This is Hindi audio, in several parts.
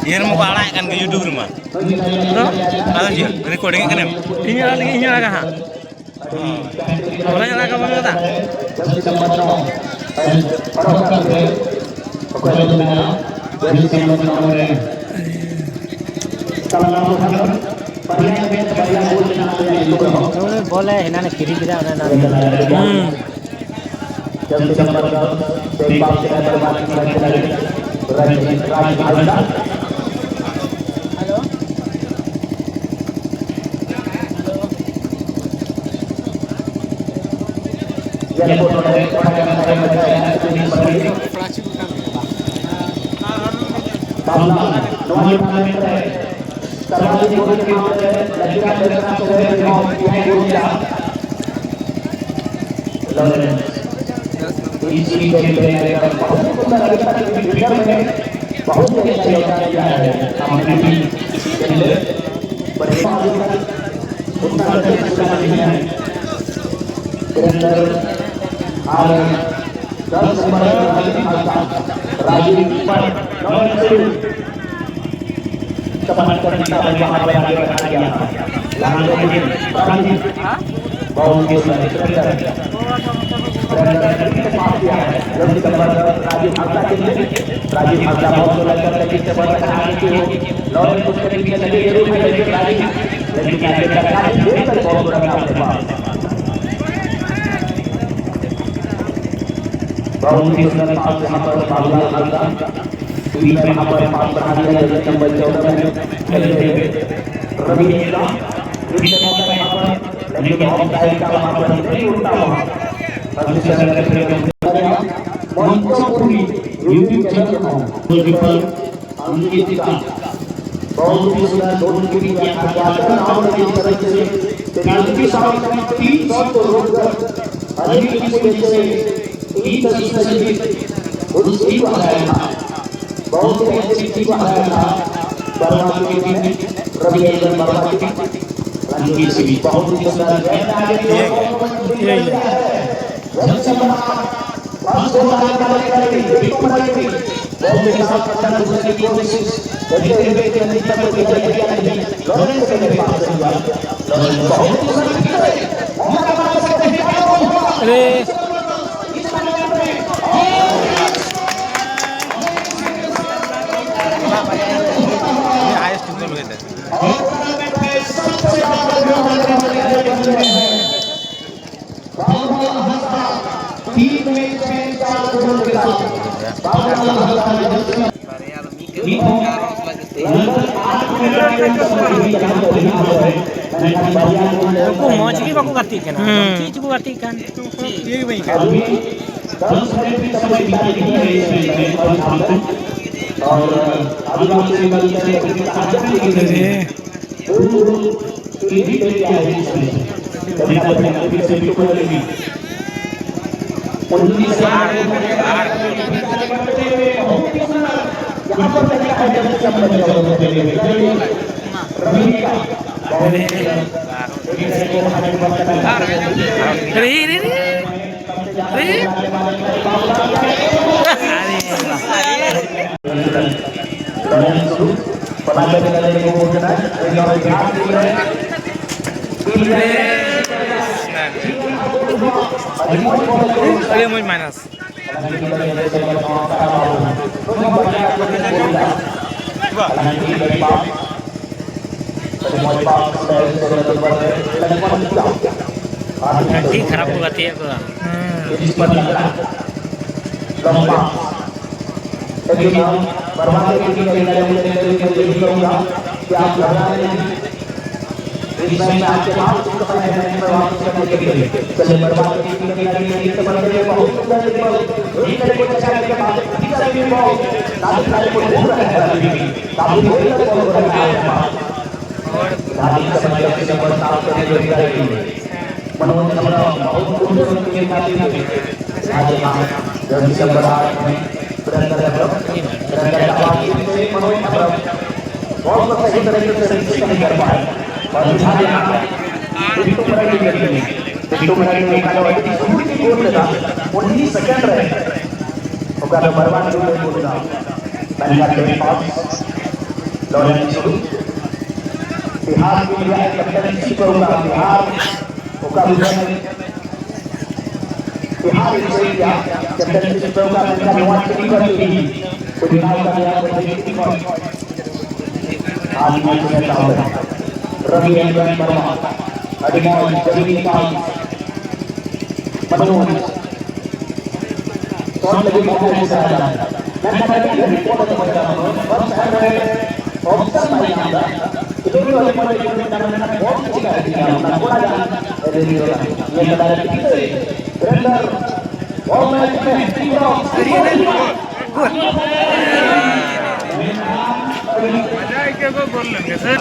Iya mau balai kan ke YouTube rumah. Ada sih, recording kan em. Ini lagi ini lagi ha. Orang yang lagi mana tak? boleh ini kiri kita Aku mau cik aku ngerti kan, cik juga ngerti kan. Iya baik kan. Ada mau minus. Nanti खराब हो जाती है अधिक समय से नंबर 7 पे जो करेगी मनोज हमरा बहुत सुंदर के साथ आज हम जल्दी से बड़ा में प्रयत्न कर रहे हैं मनोज हमरा बहुत सही तरीके से रजिस्टर नहीं कर पाए और ध्यान देना एक तो बड़ा की गलती है एक तो बड़ा की का शुरू की गोल लगा 19 सेकंड रहे ओकर बर्बाद हो गई बोलना पहला के पास लॉरेंस शुरू बिहार के लिए कैप्टनसी करूंगा बिहार ओकर बिहार इंडिया कैप्टनसी करूंगा मैं नवा टीम करती तो बिहार का नया टीम आज मैच में चालू है रवि एंड्रन वर्मा अडिमोल जमीनी पास मनोज शॉट लगी मौके से आया मैं कहता हूं ये बहुत अच्छा है बस है ऑप्शन नहीं आता इधर वाले पर एक टूर्नामेंट में बहुत अच्छा है थोड़ा जान ये बता रहे हैं ग्रेटर और मैच में मजा के को बोल लेंगे सर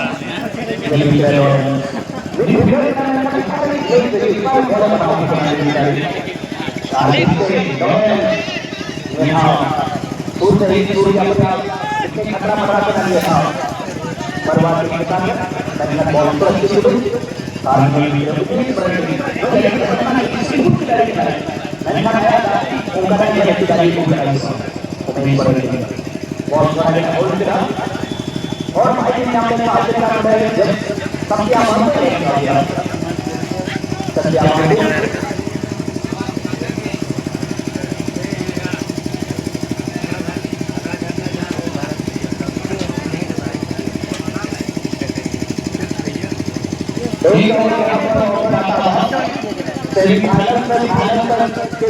और भाई ने अपने पास का सबके आवाज सबके आवाज के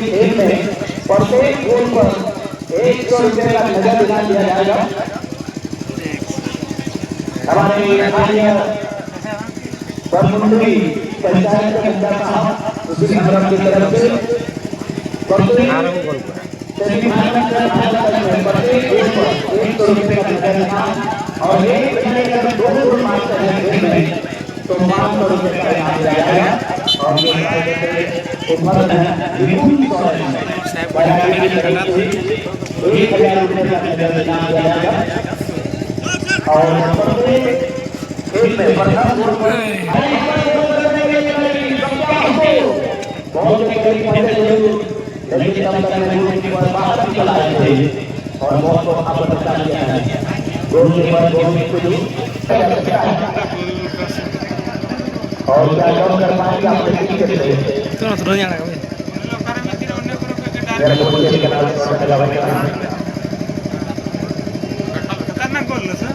खेल में प्रत्येक गोल पर 100 रुपये का नगद इनाम दिया जाएगा हमारे स्थानीय परमुंडी पंचायत के मेंबर साहब उसी हमारा की तरफ से सेमीफाइनल के प्रत्येक गोल पर 100 रुपये का नगद इनाम और एक महीने का 2 गोल मारते हैं खेल में तो 500 रुपये का इनाम दिया जाएगा और ये उपलब्ध है विपुल सौर की तरफ से 1000 रुपये का नगद इनाम दिया जाएगा और खेल में प्रथम गोल पर बहुत करीब पहले लेकिन तब तक गोल पर बाहर निकल आए थे और बहुत को आपको बता दिया है गोल के बाद गोल को जो और क्या कम कर पाएंगे आपने ठीक है तो सुनो जाना का मेरे को बोलिए कि नाम से लगाएंगे खतरनाक गोल है सर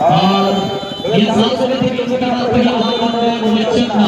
और ये 700 मीटर का पहला